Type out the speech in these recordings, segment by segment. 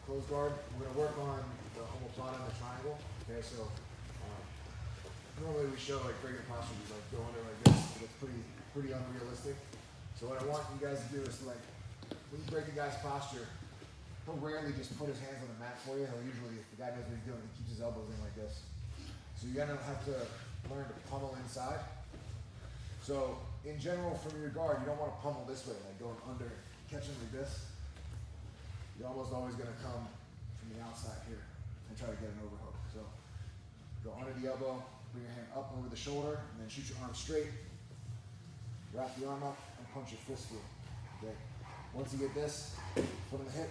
closed guard. We're going to work on the omoplata and the triangle. Okay, so normally we show like regular posture, you like go under like this. It's pretty unrealistic. So what I want you guys to do is like, when you break a guy's posture, he'll rarely just put his hands on the mat for you. He'll usually, if the guy knows what he's doing, he keeps his elbows in like this. So you're gonna have to learn to pummel inside. So in general, from your guard, you don't want to pummel this way, like going under, catching like this. You're almost always gonna come from the outside here and try to get an overhook. So go under the elbow, bring your hand up over the shoulder, and then shoot your arm straight. Wrap the arm up and punch your fist through. Okay. Once you get this, foot on the hip,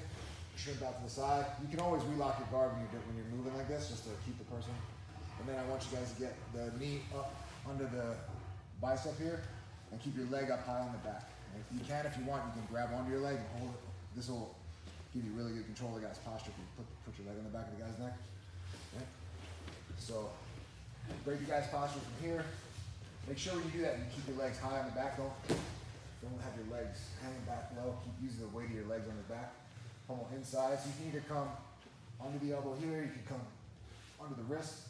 shrimp out to the side. You can always relock your guard when you're moving like this, just to keep the person. And then I want you guys to get the knee up under the bicep here, and keep your leg up high on the back. And if you want, you can grab onto your leg and hold it. This will give you really good control of the guy's posture if you put your leg on the back of the guy's neck. Okay. So break your guy's posture from here. Make sure when you do that, you keep your legs high on the back. Don't have your legs hanging back low. Keep using the weight of your legs on your back. Pummel inside. So you can either come under the elbow here, you can come under the wrist,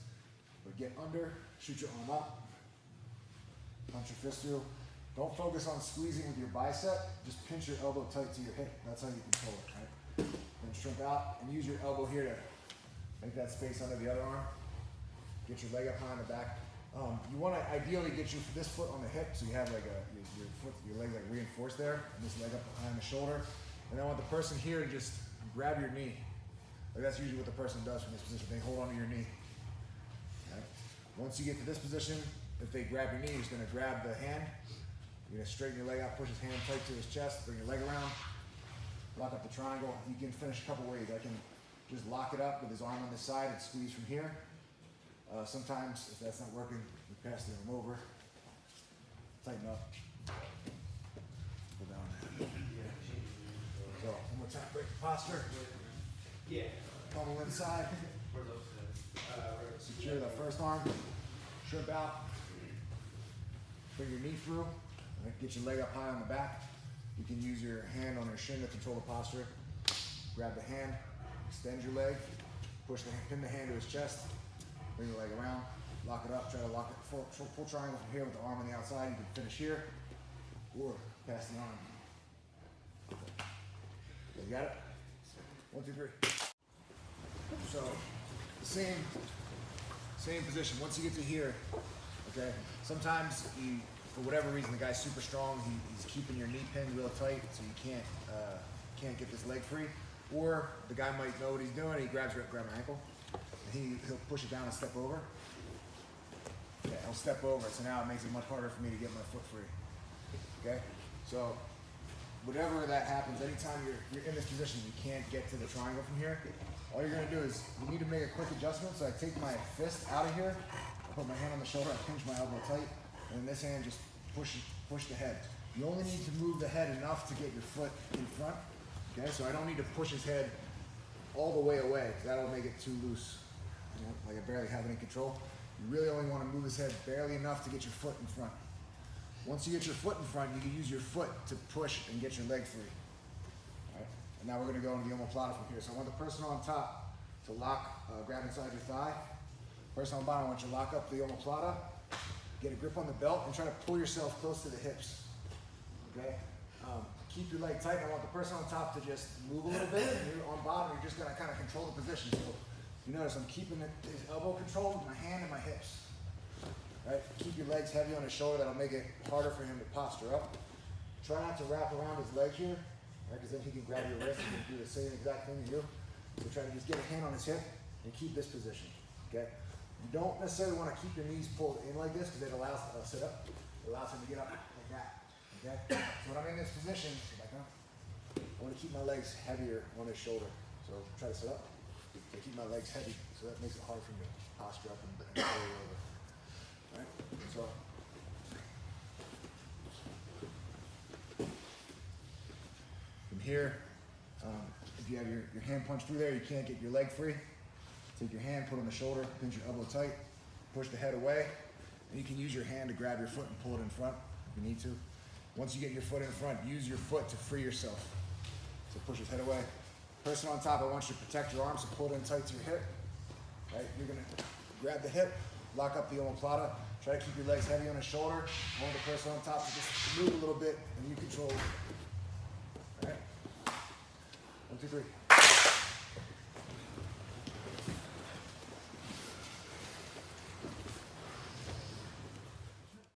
but get under, shoot your arm up, punch your fist through. Don't focus on squeezing with your bicep. Just pinch your elbow tight to your hip. That's how you control it, right? Then shrimp out and use your elbow here to make that space under the other arm. Get your leg up high on the back. You want to ideally get this foot on the hip, so you have like your leg like reinforced there, and this leg up behind the shoulder. And I want the person here to just grab your knee. Like that's usually what the person does from this position. They hold onto your knee. Okay. Once you get to this position, if they grab your knee, you're just going to grab the hand. You're going to straighten your leg out, push his hand tight to his chest, bring your leg around, lock up the triangle. You can finish a couple ways. I can just lock it up with his arm on this side and squeeze from here. Sometimes, if that's not working, we pass the arm over, tighten up, pull down. So, one more time, break the posture. Pummel inside. Secure the first arm, shrimp out, bring your knee through, get your leg up high on the back. You can use your hand on your shin to control the posture. Grab the hand, extend your leg, pin the hand to his chest. Bring the leg around, lock it up, try to lock it full triangle from here with the arm on the outside. You can finish here or pass the arm. Okay. You got it? 1, 2, 3. So same position. Once you get to here, okay, sometimes for whatever reason, the guy's super strong. He's keeping your knee pinned real tight, so you can't get this leg free. Or the guy might know what he's doing. He grab your ankle. He'll push it down and step over. Yeah, he'll step over. So now it makes it much harder for me to get my foot free. Okay? So whatever that happens, anytime you're in this position, you can't get to the triangle from here. All you're gonna do is you need to make a quick adjustment. So I take my fist out of here, I put my hand on the shoulder, I pinch my elbow tight, and this hand just push the head. You only need to move the head enough to get your foot in front. Okay, so I don't need to push his head all the way away, because that'll make it too loose. You know, like I barely have any control. You really only want to move his head barely enough to get your foot in front. Once you get your foot in front, you can use your foot to push and get your leg free. All right? And now we're going to go into the omoplata from here. So I want the person on top to grab inside your thigh. Person on the bottom, I want you to lock up the omoplata, get a grip on the belt, and try to pull yourself close to the hips. Okay? Keep your leg tight. I want the person on top to just move a little bit, and you're on bottom, you're just going to kind of control the position. So you notice I'm keeping his elbow controlled with my hand and my hips. Right? Keep your legs heavy on his shoulder. That'll make it harder for him to posture up. Try not to wrap around his leg here, right? Because then he can grab your wrist and do the same exact thing to you. So try to just get a hand on his hip and keep this position. Okay? You don't necessarily want to keep your knees pulled in like this because it allows sit up. It allows him to get up like that. Okay? So when I'm in this position, I want to keep my legs heavier on his shoulder. So try to sit up. So keep my legs heavy, so that makes it hard for me to posture up and carry over. All right? So from here, if you have your hand punched through there, you can't get your leg free. Take your hand, put it on the shoulder, pinch your elbow tight, push the head away, and you can use your hand to grab your foot and pull it in front if you need to. Once you get your foot in front, use your foot to free yourself. So push his head away, Person on top, I want you to protect your arms, so pull it in tight to your hip. Right? You're gonna grab the hip, lock up the omoplata, try to keep your legs heavy on the shoulder. I want the person on top to just move a little bit and you control it. All right? 1, 2, 3.